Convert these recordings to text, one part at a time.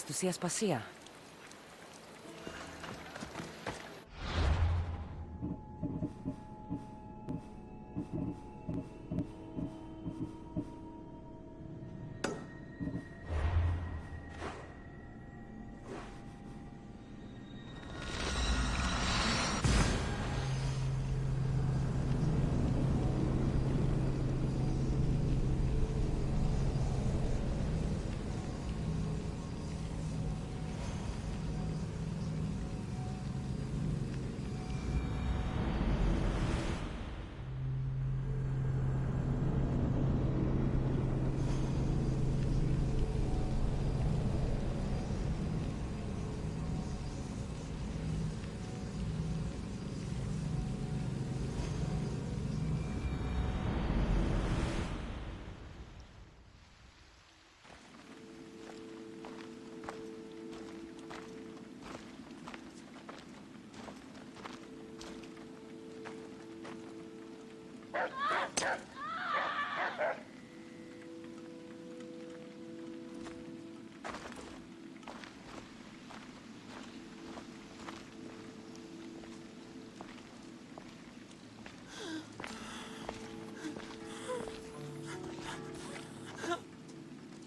to see Aspasia.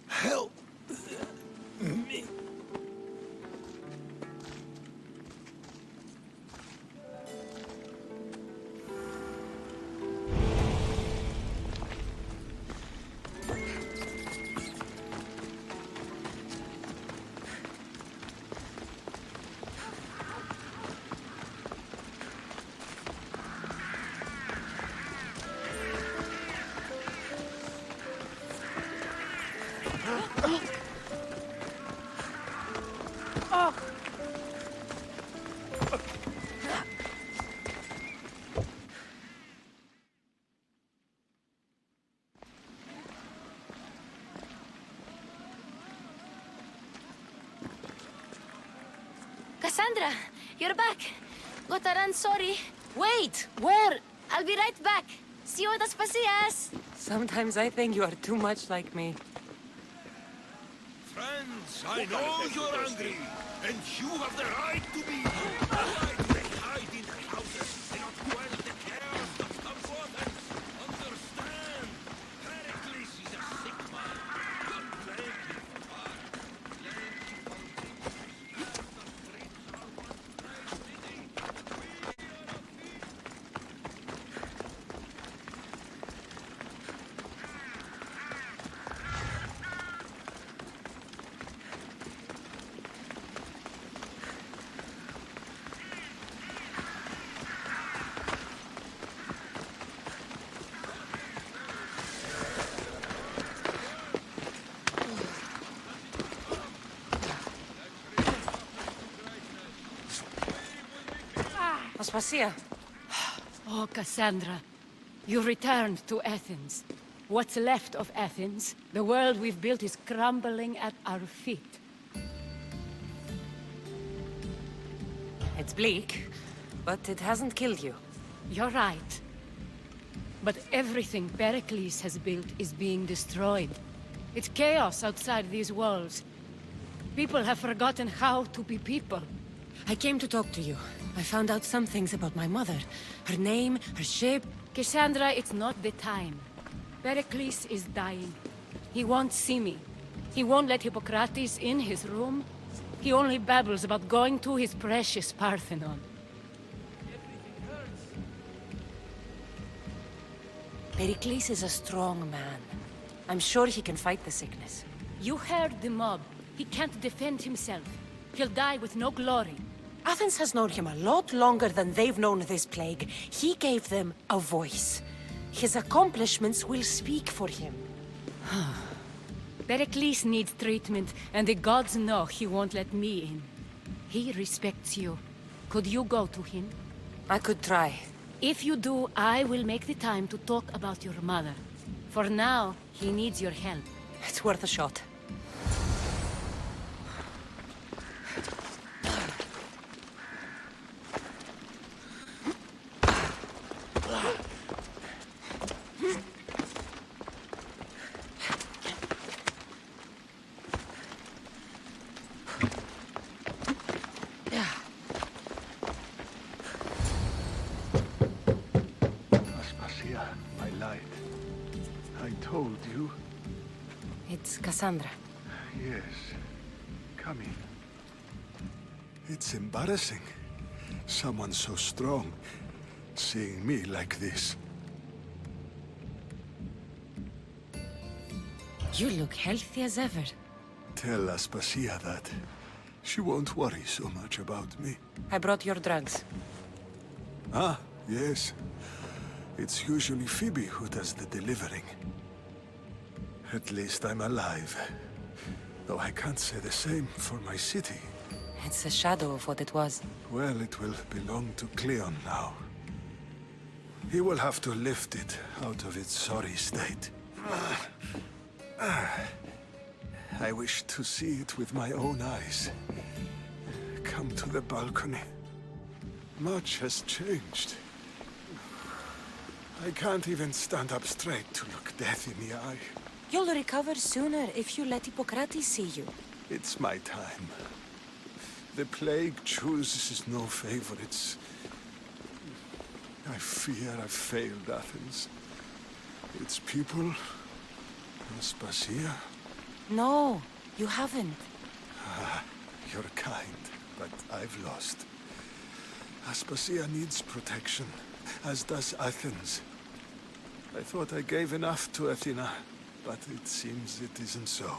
Help me. Cassandra, you're back. Gotta run, sorry. Wait! Where? I'll be right back. See you at Aspasias. Sometimes I think you are too much like me. Friends, I know you're angry, and you have the right to be. Why do they hide in their houses and not quell the chaos that comes with it? Understand? Pericles is a sick man. Don't blame him for that. Blame him for things the streets are one great city. We are a people. Aspasia. Oh, Cassandra, you returned to Athens. What's left of Athens, the world we've built is crumbling at our feet. It's bleak, but it hasn't killed you. You're right. But everything Pericles has built is being destroyed. It's chaos outside these walls. People have forgotten how to be people. I came to talk to you. I found out some things about my mother. Her name, her shape. Cassandra, it's not the time. Pericles is dying. He won't see me. He won't let Hippocrates in his room. He only babbles about going to his precious Parthenon. Pericles is a strong man. I'm sure he can fight the sickness. You heard the mob. He can't defend himself. He'll die with no glory. Athens has known him a lot longer than they've known this plague. He gave them a voice. His accomplishments will speak for him. Pericles needs treatment, and the gods know he won't let me in. He respects you. Could you go to him? I could try. If you do, I will make the time to talk about your mother. For now, he needs your help. It's worth a shot. told you? It's Cassandra. Yes. Come in. It's embarrassing. Someone so strong, seeing me like this. You look healthy as ever. Tell Aspasia that. She won't worry so much about me. I brought your drugs. Ah, yes. It's usually Phoebe who does the delivering. At least I'm alive. Though I can't say the same for my city. It's a shadow of what it was. Well, it will belong to Cleon now. He will have to lift it out of its sorry state. I wish to see it with my own eyes. Come to the balcony. Much has changed. I can't even stand up straight to look death in the eye. You'll recover sooner if you let Hippocrates see you. It's my time. The plague chooses no favorites. I fear I've failed Athens. Its people, Aspasia. No, you haven't. You're kind, but I've lost. Aspasia needs protection, as does Athens. I thought I gave enough to Athena, but it seems it isn't so.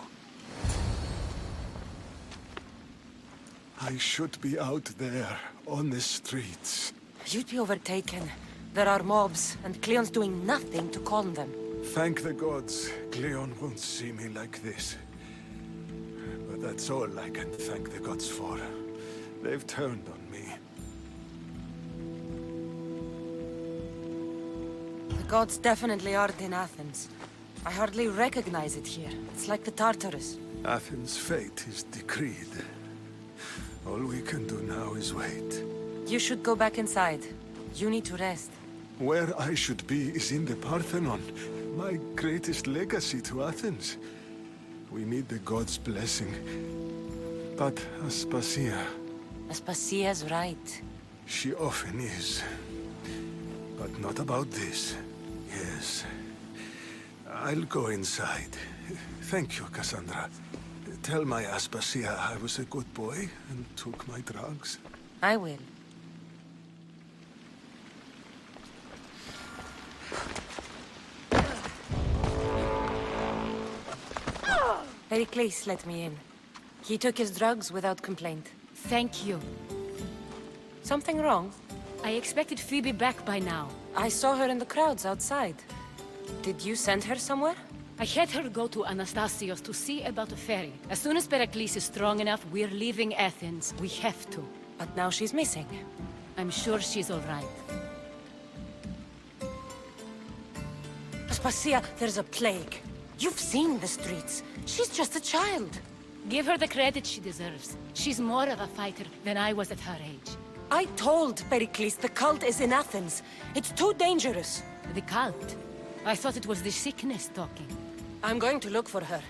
I should be out there, on the streets. You'd be overtaken. There are mobs, and Cleon's doing nothing to calm them. Thank the gods, Cleon won't see me like this. But that's all I can thank the gods for. They've turned on me. The gods definitely aren't in Athens. I hardly recognize it here. It's like the Tartarus. Athens' fate is decreed. All we can do now is wait. You should go back inside. You need to rest. Where I should be is in the Parthenon, my greatest legacy to Athens. We need the gods' blessing. But Aspasia, Aspasia's right. she often is. But not about this. Yes. I'll go inside. Thank you, Cassandra. Tell my Aspasia I was a good boy and took my drugs. I will. Pericles let me in. He took his drugs without complaint. Thank you. Something wrong? I expected Phoebe back by now. I saw her in the crowds outside. Did you send her somewhere? I had her go to Anastasios to see about a ferry. As soon as Pericles is strong enough, we're leaving Athens. We have to. But now she's missing. I'm sure she's all right. Aspasia, there's a plague. You've seen the streets. She's just a child. Give her the credit she deserves. She's more of a fighter than I was at her age. I told Pericles the cult is in Athens. It's too dangerous. The cult? I thought it was the sickness talking. I'm going to look for her.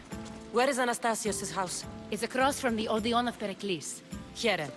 Where is Anastasios' house? It's across from the Odeon of Pericles. Here.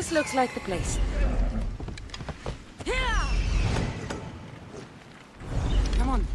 This looks like the place. Come on.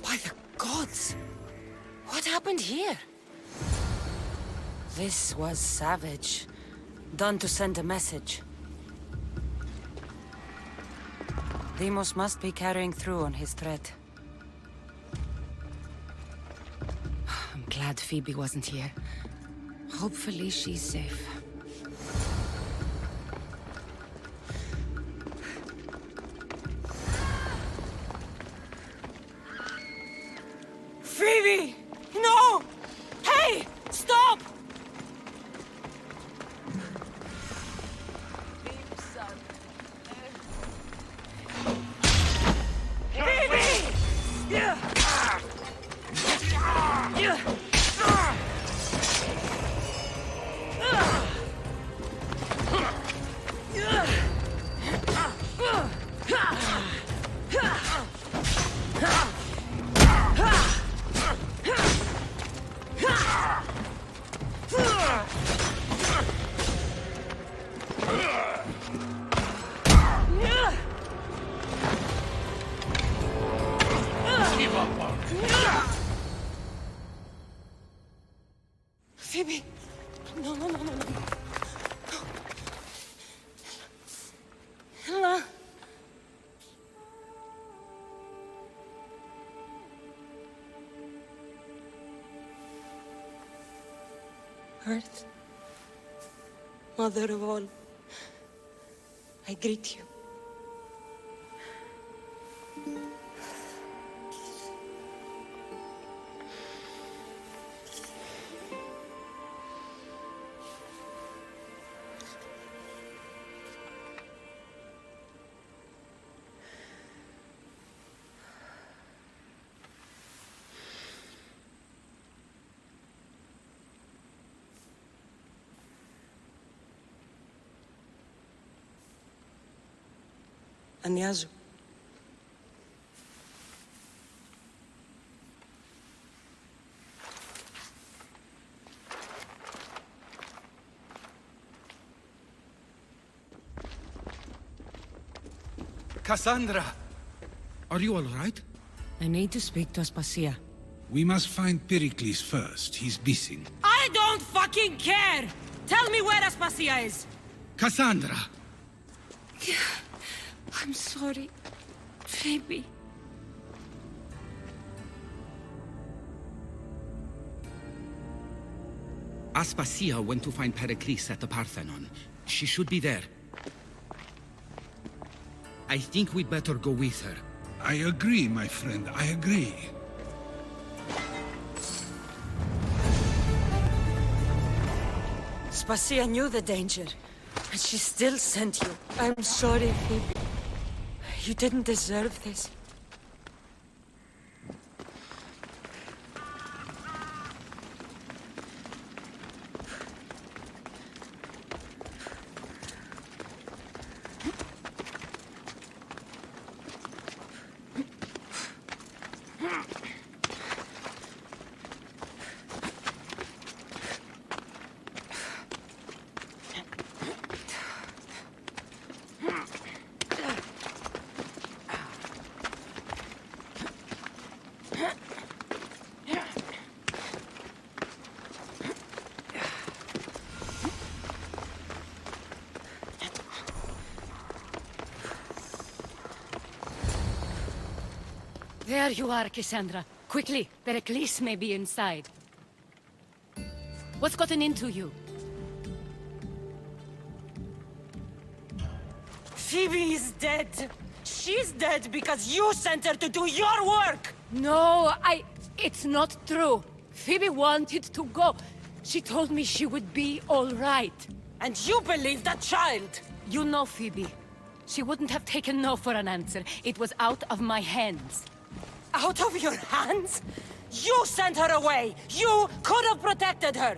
By the gods! What happened here? This was savage. Done to send a message. Deimos must be carrying through on his threat. I'm glad Phoebe wasn't here. Hopefully she's safe. Phoebe! No! Hey! Stop! Phoebe! Yeah! Yeah! Phoebe! No, no, no, no, no. Ella. Earth, Mother of all, I greet you. Ανιάζω. Cassandra! Are you all right? I need to speak to Aspasia. We must find Pericles first. He's missing. I don't fucking care! Tell me where Aspasia is! Cassandra! I'm sorry, Phoebe. Aspasia went to find Pericles at the Parthenon. She should be there. I think we'd better go with her. I agree, my friend. I agree. Aspasia knew the danger, and she still sent you. I'm sorry, Phoebe. You didn't deserve this. There you are, Cassandra. Quickly, Pericles may be inside. What's gotten into you? Phoebe is dead. She's dead because you sent her to do your work! No, it's not true. Phoebe wanted to go. She told me she would be all right. And you believe that child! You know Phoebe. She wouldn't have taken no for an answer. It was out of my hands. Out of your hands? You sent her away! You could have protected her!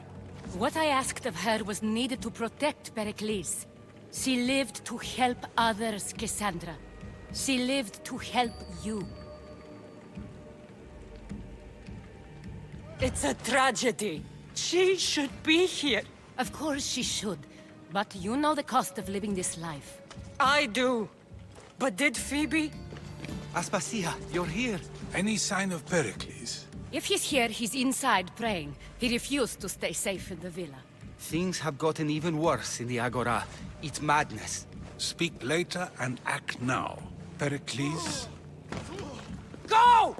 What I asked of her was needed to protect Pericles. She lived to help others, Cassandra. She lived to help you. It's a tragedy. She should be here. Of course she should. But you know the cost of living this life. I do. But did Phoebe? Aspasia, you're here. Any sign of Pericles? If he's here, he's inside praying. He refused to stay safe in the villa. Things have gotten even worse in the Agora. It's madness. Speak later and act now. Pericles? Go!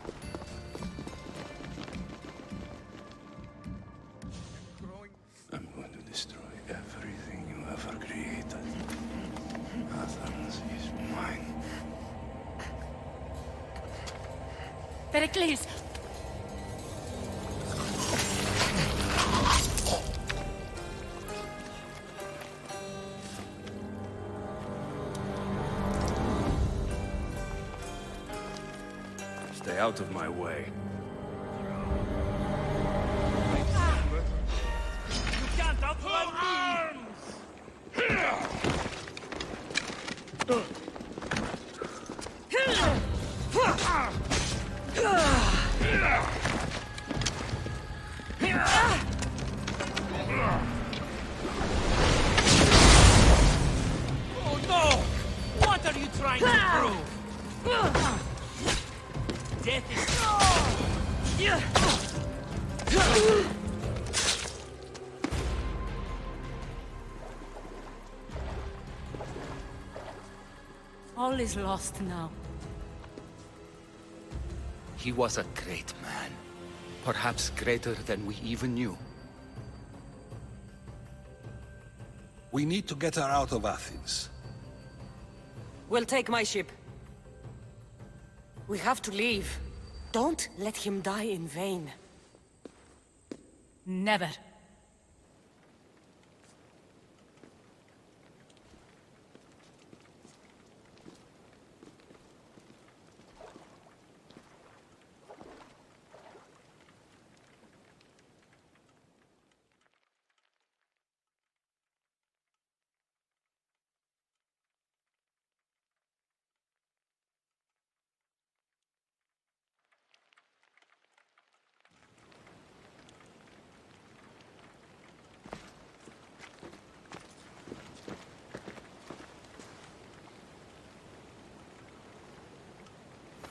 I'm going to destroy everything you ever created. Athens is mine. Pericles! Stay out of my way. You can't outrun me! Oh no! What are you trying to prove? Death is... All is lost now. He was a great man. Perhaps greater than we even knew. We need to get her out of Athens. We'll take my ship. We have to leave. Don't let him die in vain. Never.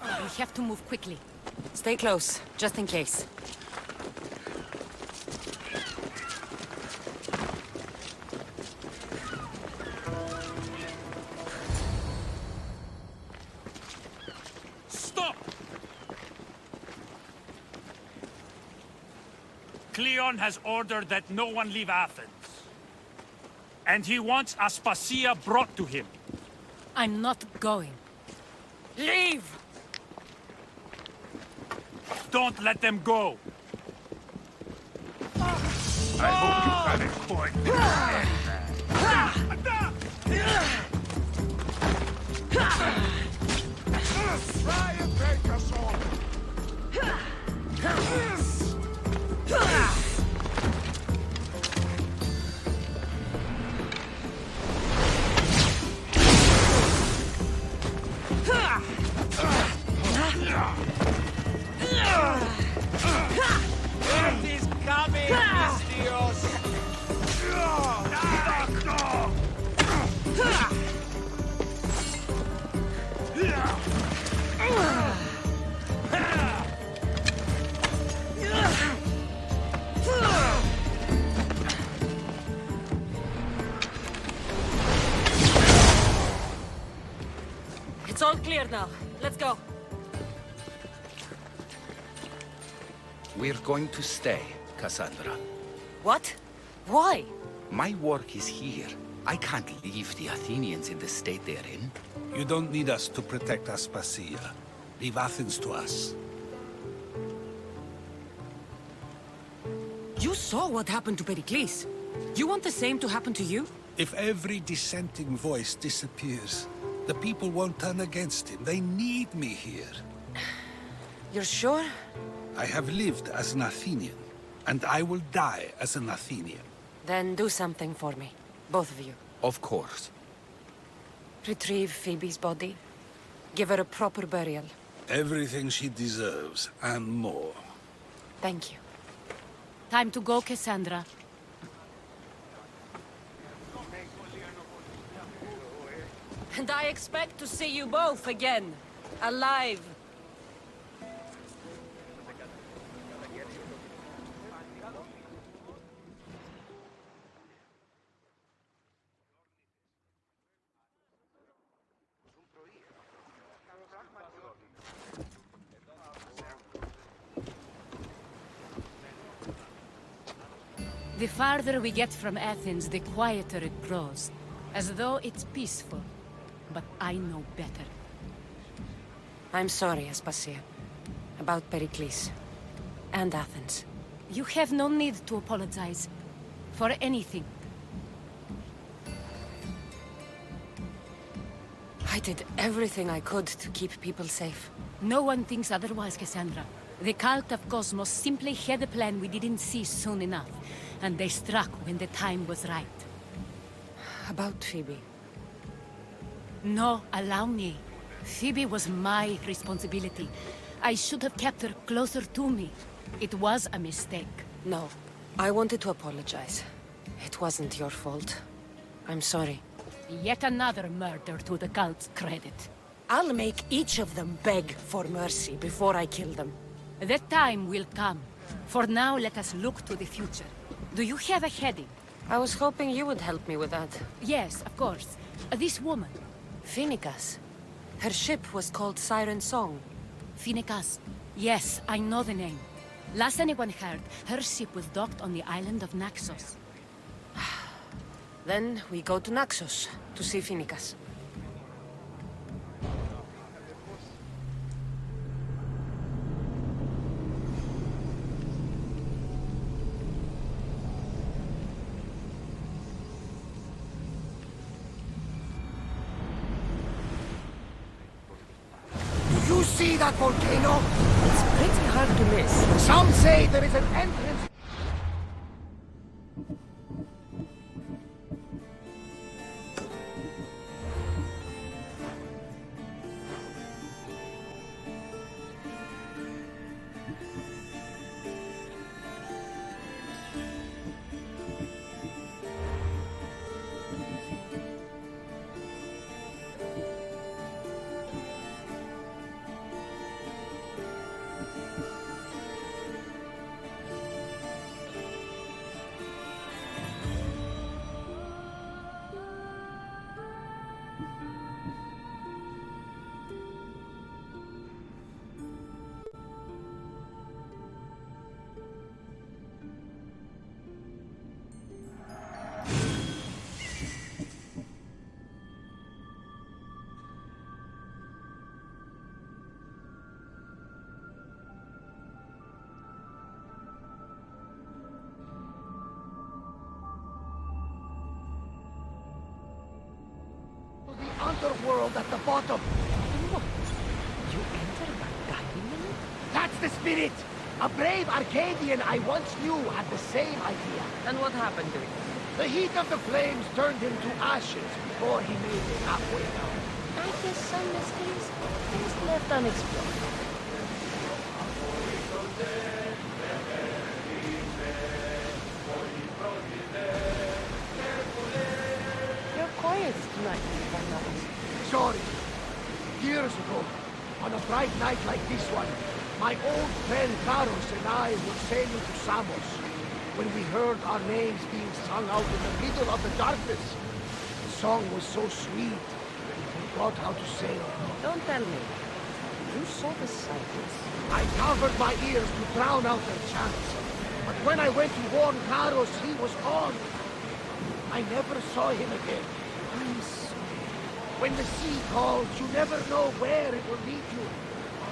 We have to move quickly. Stay close, just in case. Stop! Cleon has ordered that no one leave Athens. And he wants Aspasia brought to him. I'm not going. Leave! Don't let them go! I hope you have a point. Try and take us all. Death is coming, Mistios! It's all clear now. Let's go. We're going to stay, Cassandra. What? Why? My work is here. I can't leave the Athenians in the state they're in. You don't need us to protect Aspasia. Leave Athens to us. You saw what happened to Pericles. You want the same to happen to you? If every dissenting voice disappears, The people won't turn against him. They need me here. You're sure? I have lived as an Athenian, and I will die as an Athenian. Then do something for me. Both of you. Of course. Retrieve Phoebe's body. Give her a proper burial. Everything she deserves, and more. Thank you. Time to go, Cassandra. And I expect to see you both again. Alive. The farther we get from Athens, the quieter it grows. As though it's peaceful. But I know better. I'm sorry, Aspasia. About Pericles. And Athens. You have no need to apologize. For anything. I did everything I could to keep people safe. No one thinks otherwise, Cassandra. The cult of Cosmos simply had a plan we didn't see soon enough. And they struck when the time was right. About Phoebe. No, allow me. Phoebe was my responsibility. I should have kept her closer to me. It was a mistake. No. I wanted to apologize. It wasn't your fault. I'm sorry. Yet another murder to the cult's credit. I'll make each of them beg for mercy before I kill them. That time will come. For now, let us look to the future. Do you have a heading? I was hoping you would help me with that. Yes, of course. This woman. Phoenicas. Her ship was called Siren Song. Phoenicas. Yes, I know the name. Last anyone heard, her ship was docked on the island of Naxos. Then we go to Naxos to see Phoenicas. Do you see that volcano? It's pretty hard to miss. Some say there is an entrance. Underworld at the bottom. What? You entered by diamond? That's the spirit. A brave Arcadian I once knew had the same idea. And what happened to it? The heat of the flames turned him to ashes before he made it halfway down. I guess some mysteries best left unexplored. You're quiet tonight, Barnabas. Sorry. Years ago, on a bright night like this one, my old friend Karos and I were sailing to Samos when we heard our names being sung out in the middle of the darkness. The song was so sweet, we forgot how to sail. Don't tell me. You saw the sights. I covered my ears to drown out their chants. But when I went to warn Karos, he was gone. I never saw him again. I'm sorry. When the sea calls, you never know where it will lead you.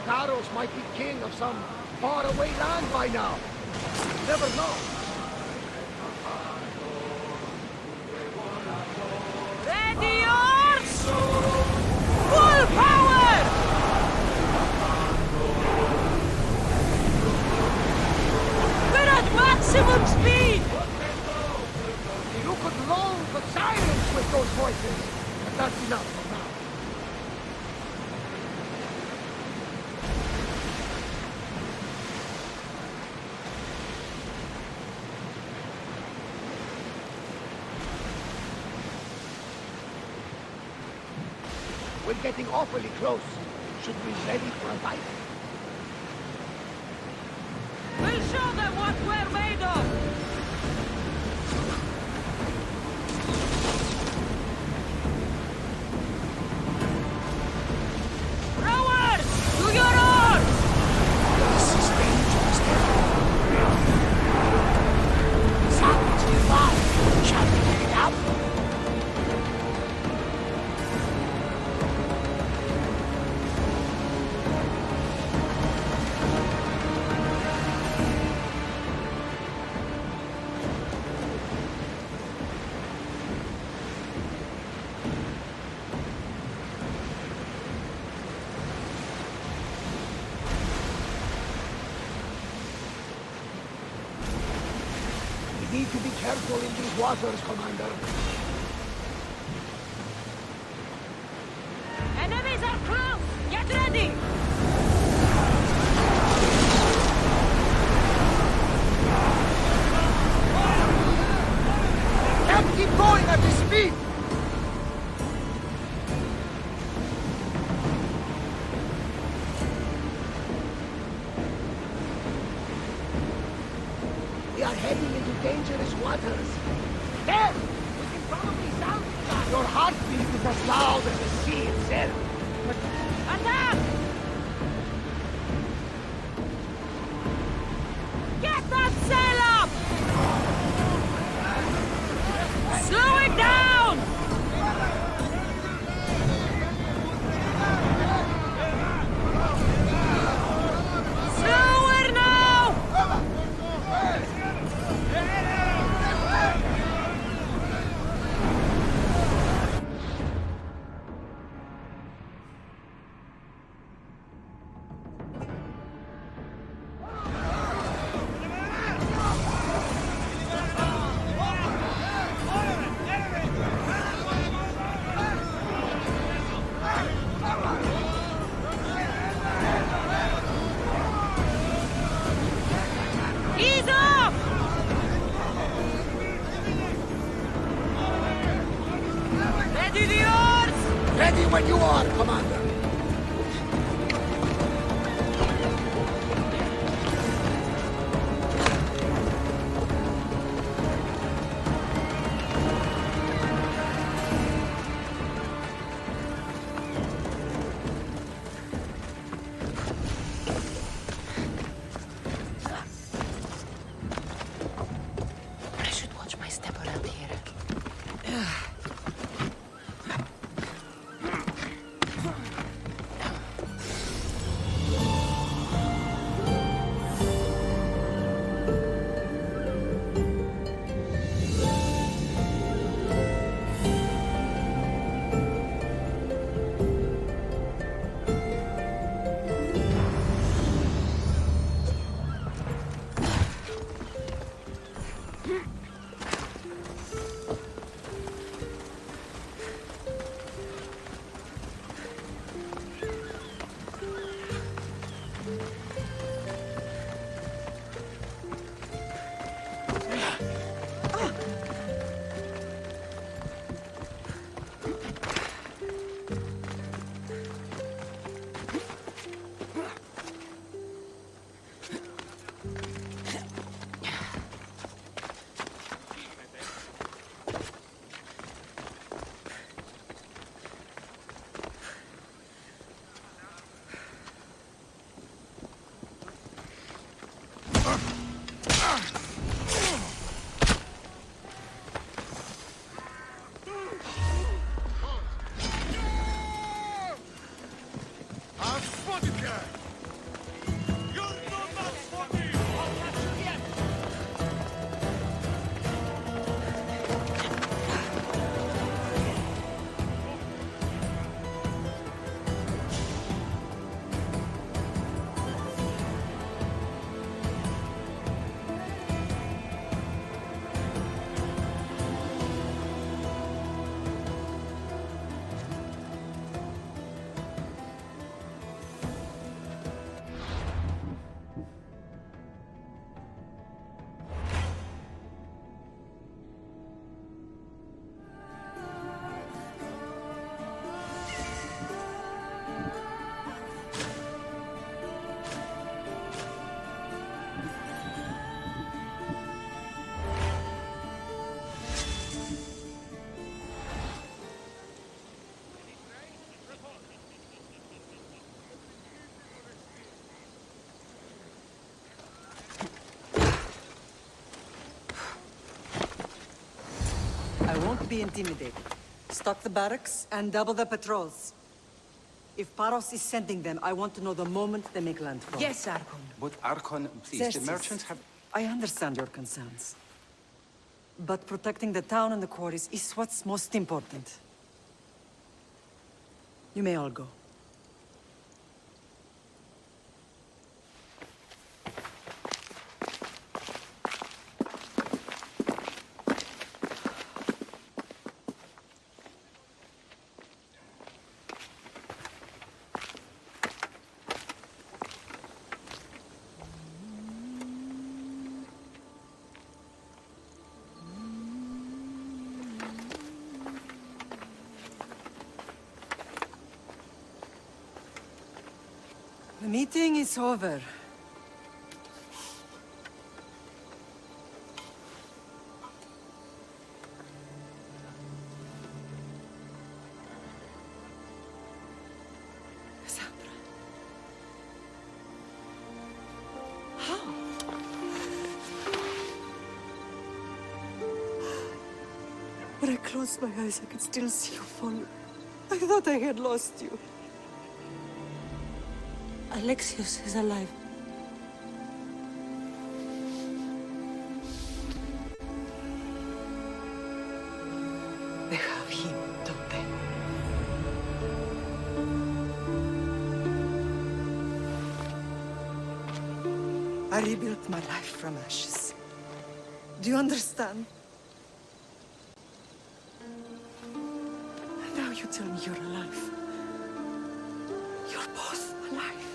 Karos might be king of some faraway land by now. You never know. Ready, yours! Maximum speed! You could lull the silence with those voices, but that's enough for now. We're getting awfully close. Should we be ready for a fight? We'll show them what we're made of! Rowers! To your oars! This is dangerous territory. Sounds nearby. Shall we take it out? We need to be careful in these waters, Commander. Enemies are close! Get ready! Can't keep going at this speed! We are heading into dangerous waters. There! We can probably salvage that! Your heartbeat is as loud as the sea itself. Attack! Get that sail up! Slow it down! Slower now! Ease off! Ready the oars! Ready when you are, Commander. I should watch my step around here. I won't be intimidated. Stock the barracks and double the patrols. If Paros is sending them, I want to know the moment they make landfall. Yes, Archon. But Archon, please, Xerxes, the merchants have... I understand your concerns. But protecting the town and the quarries is what's most important. You may all go. The meeting is over. Cassandra. How? When I closed my eyes, I could still see you fall. I thought I had lost you. Alexios is alive. They have him, don't they? I rebuilt my life from ashes. Do you understand? And now you tell me you're alive. You're both alive.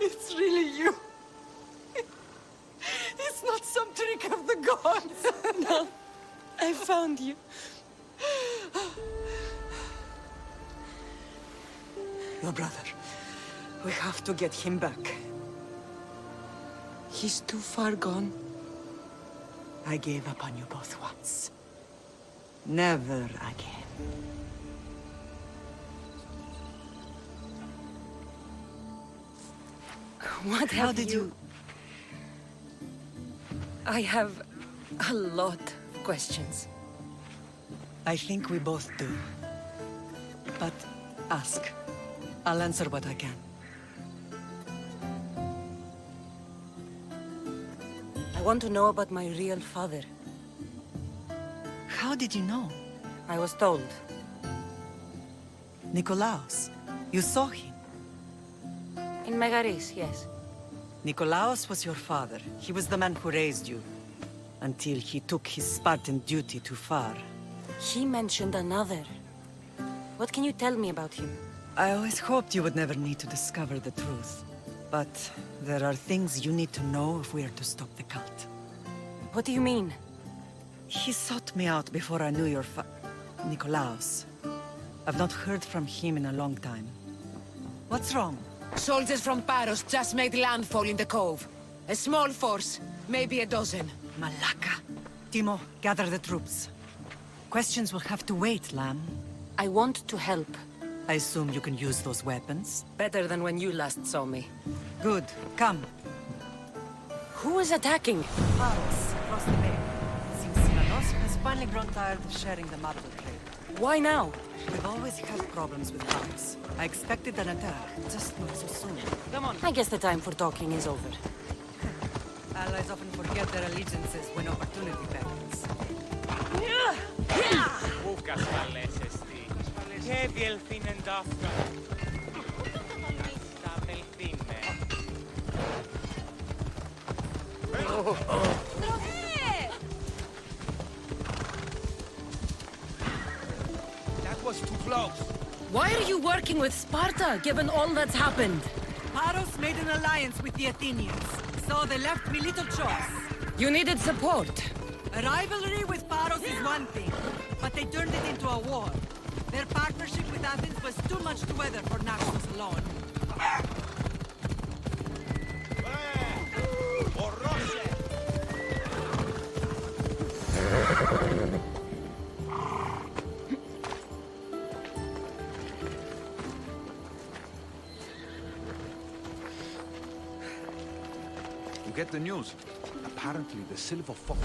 It's really you. It's not some trick of the gods. No, I found you. Your brother. We have to get him back. He's too far gone. I gave up on you both once. Never again. What How have did you... I have a lot of questions. I think we both do. But ask. I'll answer what I can. I want to know about my real father. How did you know? I was told. Nikolaos. You saw him. In Megaris, yes. Nikolaos was your father. He was the man who raised you. Until he took his Spartan duty too far. He mentioned another. What can you tell me about him? I always hoped you would never need to discover the truth. But there are things you need to know if we are to stop the cult. What do you mean? He sought me out before I knew your Nikolaos. I've not heard from him in a long time. What's wrong? Soldiers from Paros just made landfall in the cove. A small force, maybe a dozen. Malaka. Timo, gather the troops. Questions will have to wait, Lamb. I want to help. I assume you can use those weapons? Better than when you last saw me. Good. Come. Who is attacking? Paros, across the bay. Seems Silanos has finally grown tired of sharing the marble trade. Why now? We've always had problems with Paros. I expected an attack, just not so soon. Come on. I guess the time for talking is over. Allies often forget their allegiances when opportunity beckons. Πού κασφαλές εστί. Και διελθύνεν ταύκα. Στα απελθύνε. That was too close. Why are you working with Sparta, given all that's happened? Paros made an alliance with the Athenians, so they left me little choice. You needed support. A rivalry with Paros is one thing, but they turned it into a war. Their partnership with Athens was too much to weather for Naxos alone. get the news. Apparently the Silver Fox...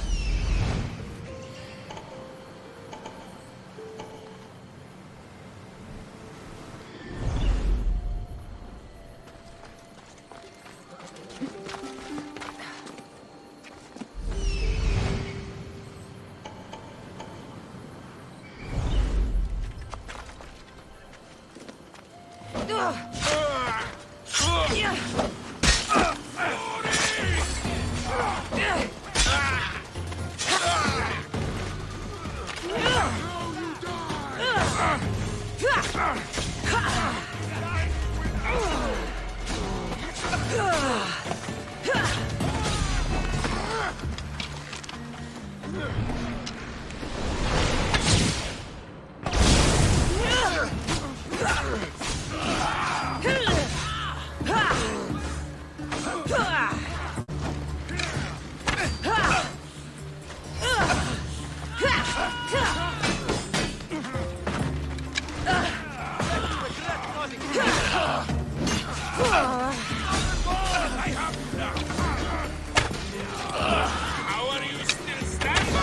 How are you still standing?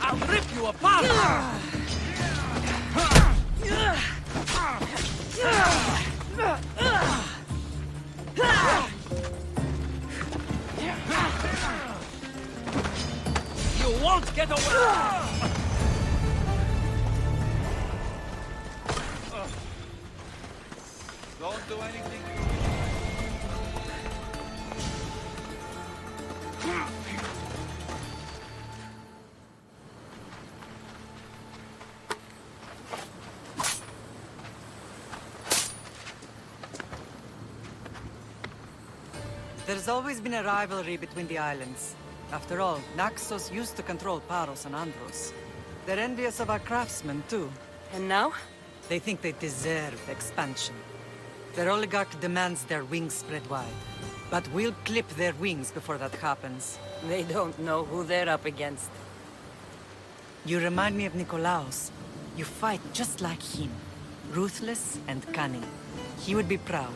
I'll rip you apart! You won't get away! Don't do anything. There's always been a rivalry between the islands. After all, Naxos used to control Paros and Andros. They're envious of our craftsmen, too. And now? They think they deserve expansion. Their oligarch demands their wings spread wide. But we'll clip their wings before that happens. They don't know who they're up against. You remind me of Nikolaos. You fight just like him. Ruthless and cunning. He would be proud.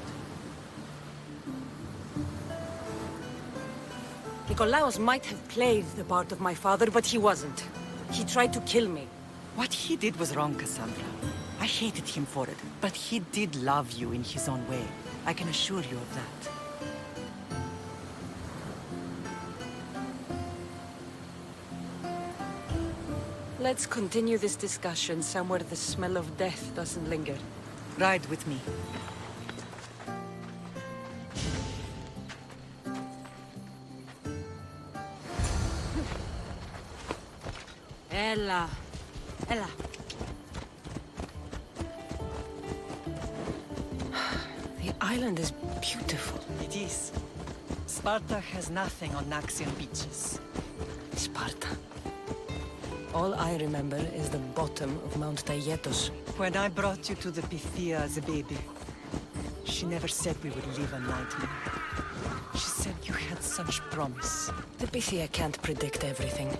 Nikolaos might have played the part of my father, but he wasn't. He tried to kill me. What he did was wrong, Cassandra. I hated him for it, but he did love you in his own way. I can assure you of that. Let's continue this discussion somewhere the smell of death doesn't linger. Ride with me. Ella. Ella. The island is beautiful. It is. Sparta has nothing on Naxian beaches. Sparta. All I remember is the bottom of Mount Taygetos. When I brought you to the Pythia as a baby, she never said we would live a nightmare. She said you had such promise. The Pythia can't predict everything.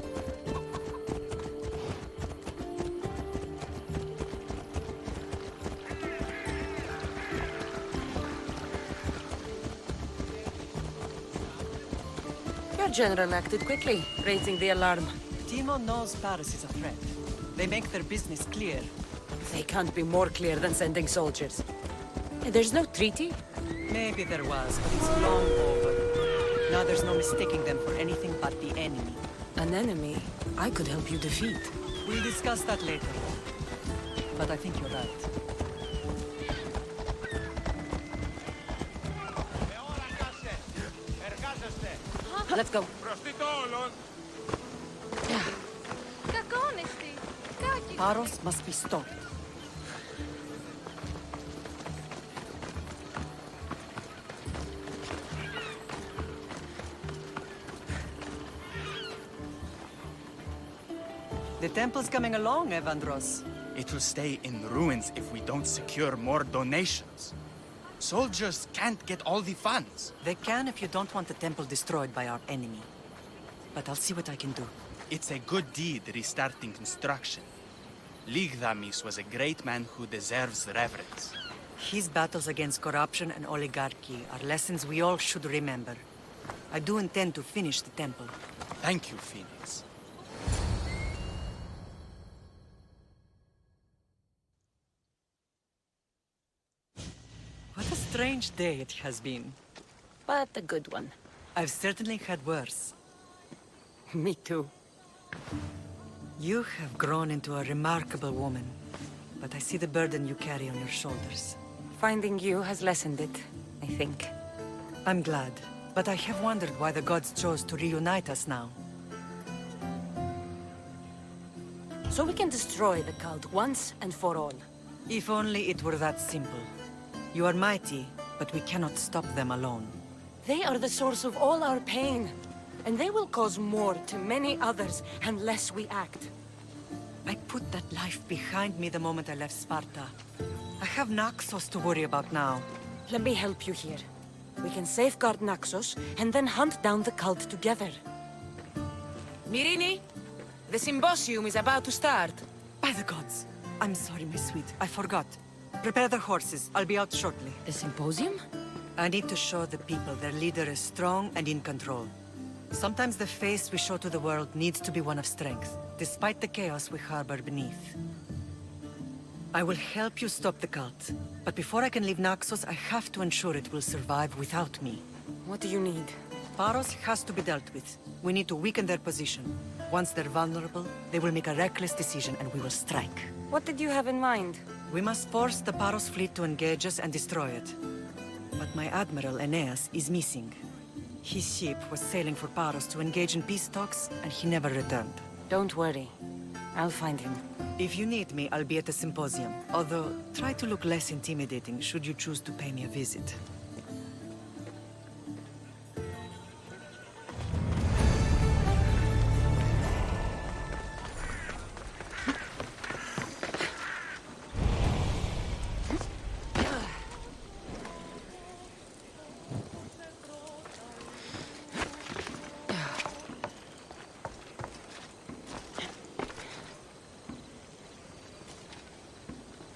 Your general acted quickly, raising the alarm. Timo knows Paris is a threat. They make their business clear. They can't be more clear than sending soldiers. There's no treaty? Maybe there was, but it's long over. Now there's no mistaking them for anything but the enemy. An enemy I could help you defeat. We'll discuss that later. But I think you're right. Let's go. Paros must be stopped. The temple's coming along, Evandros. It will stay in ruins if we don't secure more donations. Soldiers can't get all the funds. They can if you don't want the temple destroyed by our enemy. But I'll see what I can do. It's a good deed restarting construction. Ligdamis was a great man who deserves reverence. His battles against corruption and oligarchy are lessons we all should remember. I do intend to finish the temple. Thank you, Phoenix. What a strange day it has been. But a good one. I've certainly had worse. Me too. You have grown into a remarkable woman, but I see the burden you carry on your shoulders. Finding you has lessened it, I think. I'm glad, but I have wondered why the gods chose to reunite us now. So we can destroy the cult once and for all. If only it were that simple. You are mighty, but we cannot stop them alone. They are the source of all our pain, and they will cause more to many others unless we act. I put that life behind me the moment I left Sparta. I have Naxos to worry about now. Let me help you here. We can safeguard Naxos, and then hunt down the cult together. Myrrine, the symposium is about to start. By the gods. I'm sorry, my sweet. I forgot. Prepare the horses. I'll be out shortly. The symposium? I need to show the people their leader is strong and in control. Sometimes the face we show to the world needs to be one of strength, despite the chaos we harbor beneath. I will help you stop the cult, but before I can leave Naxos, I have to ensure it will survive without me. What do you need? Paros has to be dealt with. We need to weaken their position. Once they're vulnerable, they will make a reckless decision and we will strike. What did you have in mind? We must force the Paros fleet to engage us and destroy it. But my admiral, Aeneas, is missing. His ship was sailing for Paros to engage in peace talks, and he never returned. Don't worry. I'll find him. If you need me, I'll be at the symposium. Although, try to look less intimidating should you choose to pay me a visit.